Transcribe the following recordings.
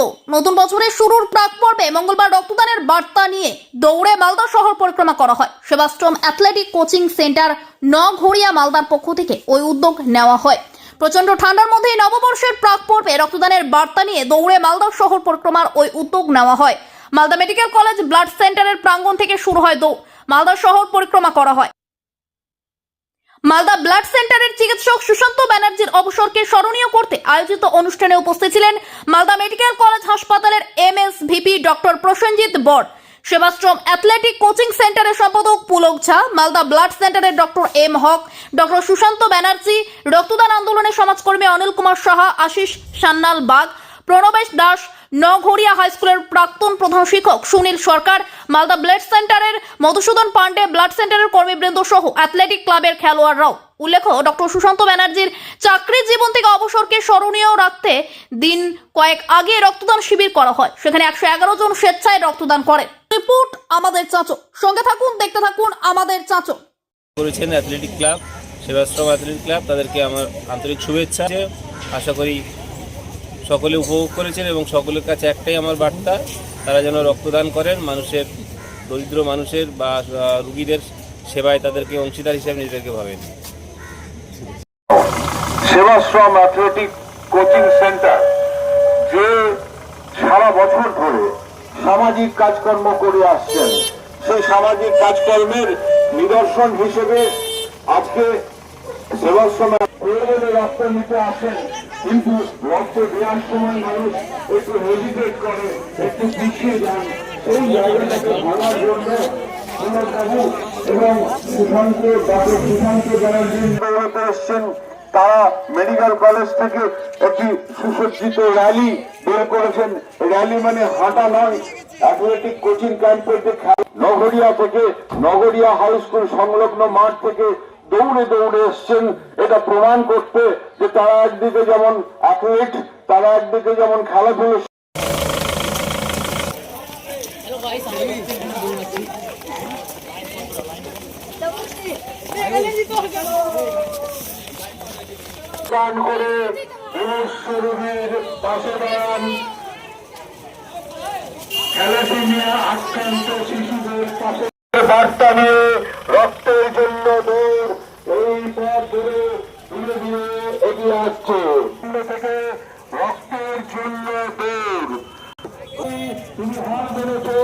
দৌড়। নতুন বছরের শুরুর প্রাক পর্বে মঙ্গলবার রক্তদানের বার্তা নিয়ে দৌড়ে মালদা শহর পরিক্রমা করা হয়। সেবাশ্রম অ্যাথলেটিক কোচিং সেন্টার নঘড়িয়া মালদার পক্ষ থেকে ওই উদ্যোগ নেওয়া হয়। প্রচন্ড ঠান্ডার মধ্যে নববর্ষের প্রাক পর্বে রক্তদানের বার্তা নিয়ে দৌড়ে মালদা শহর পরিক্রমার ওই উদ্যোগ নেওয়া হয়। মালদা মেডিকেল কলেজ ব্লাড সেন্টারের প্রাঙ্গণ থেকে শুরু হয় দৌড়। মালদা শহর পরিক্রমা করা হয়। মালদা ব্লাড সেন্টারের চিকিৎসক সুশান্ত ব্যানার্জির অবসরকে স্মরণীয় করতে আয়োজিত অনুষ্ঠানে উপস্থিত ছিলেন মালদা মেডিকেল কলেজ হাসপাতালের এমএসভিপি ডক্টর প্রসেনজিৎ বর, সেবাশ্রম অ্যাথলেটিক কোচিং সেন্টারের সম্পাদক পুলক ঝা, মালদা ব্লাড সেন্টারের ডক্টর এম হক, ডক্টর সুশান্ত ব্যানার্জি, রক্তদান আন্দোলনের সমাজকর্মী অনিল কুমার সাহা, আশিস সান্যাল বাগ, প্রণবেশ দাস, নঘড়িয়া হাই স্কুলের প্রাক্তন প্রধান শিক্ষক সুনীল সরকার, মালদা ব্লাড সেন্টারের মধুসূদন পান্ডে, ব্লাড সেন্টারের কর্মীবৃন্দ সহ অ্যাথলেটিক ক্লাবের খেলোয়াড়রাও। উল্লেখ্য, ডক্টর সুশান্ত ব্যানার্জির চাকরি জীবন থেকে অবসরকে স্মরণীয় রাখতে দিন কয়েক আগে রক্তদান শিবির করা হয়। সেখানে 111 জন স্বেচ্ছায় রক্তদান করে। রিপোর্ট আমাদের চাচো। সঙ্গে থাকুন, দেখতে থাকুন আমাদের চাচো। করেছেন athletic club, Sevashram athletic club, তাদেরকে আমার আন্তরিক শুভেচ্ছা। আশা করি সকলে উপভোগ করেছেন এবং সকলের কাছে একটাই আমার বার্তা, তারা যেন রক্তদান করেন, মানুষের দরিদ্র মানুষের বা রুগীদের সেবায় তাদেরকে অংশীদার হিসেবে নিজেদেরকে ভাবেন। সেবাশ্রম অ্যাথলেটিক কোচিং সেন্টার যে সারা বছর ধরে সামাজিক কাজকর্ম করে আসছেন, সেই সামাজিক কাজকর্মের নিদর্শন হিসেবে আজকে সেবাশ্রমে রক্ত নিতে আসেন, কিন্তু রক্ত দেওয়ার সময় মানুষ একটু হেজিটেট করে, একটু পিছিয়ে যান। সেই জায়গাটাকে ভাঙার জন্য বাবু এবং ডক্টর সুশান্ত ব্যানার্জি দৌড়াতে এসছেন। তারা মেডিকেল কলেজ থেকে একটি সুসজ্জিত র্যালি বের করেছেন। র্যালি মানে হাঁটা নয়, অ্যাথলেটিক কোচিং ক্যাম্পের যে নঘড়িয়া থেকে, নঘড়িয়া হাই স্কুল সংলগ্ন মাঠ থেকে দৌড়ে দৌড়ে এসছেন, এটা প্রমাণ করতে যে তারা একদিকে যেমন অ্যাথলেট, তারা একদিকে যেমন খেলাধুলো করে রোগীর পাশে দাঁড়ান, থ্যালাসেমিয়া আক্রান্ত শিশুদের পাশে বার্তা নিয়ে রক্তের জন্য দৌড় এই পথ ধরে ধীরে ধীরে এগিয়ে আসছে। থেকে রক্তের জন্য দৌড়, তুমি হার মেনেছে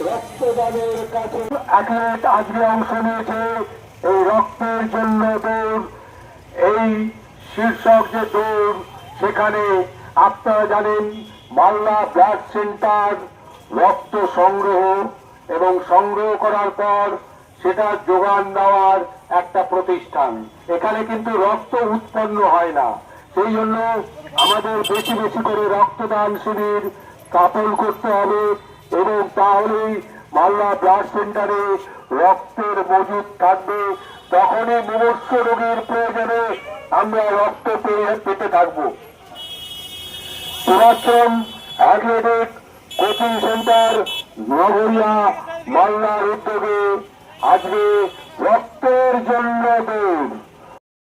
রক্তদানের কাছে। অ্যাথলেট আজকে অংশ নিয়েছে এই রক্তের জন্য দৌড়, এই শীর্ষক যে দৌড়, সেখানে আপনারা জানেন মালদা ব্লাড সেন্টার রক্ত সংগ্রহ এবং সংগ্রহ করার পর সেটা যোগান দেওয়ার একটা প্রতিষ্ঠান। এখানে কিন্তু রক্ত উৎপন্ন হয় না, সেই জন্য আমাদের বেশি বেশি করে রক্তদান শিবির স্থাপন করতে হবে এবং তাহলেই মালদা ব্লাড সেন্টারে রক্তের মজুদ থাকবে। তখনই মুমূর্ষ রোগীর প্রয়োজনে আমরা রক্ত পেতে থাকবো। সেবাশ্রম অ্যাথলেটিক কোচিং সেন্টার নঘড়িয়া মালদার উদ্যোগে আজকে রক্তের জন্য দৌড়।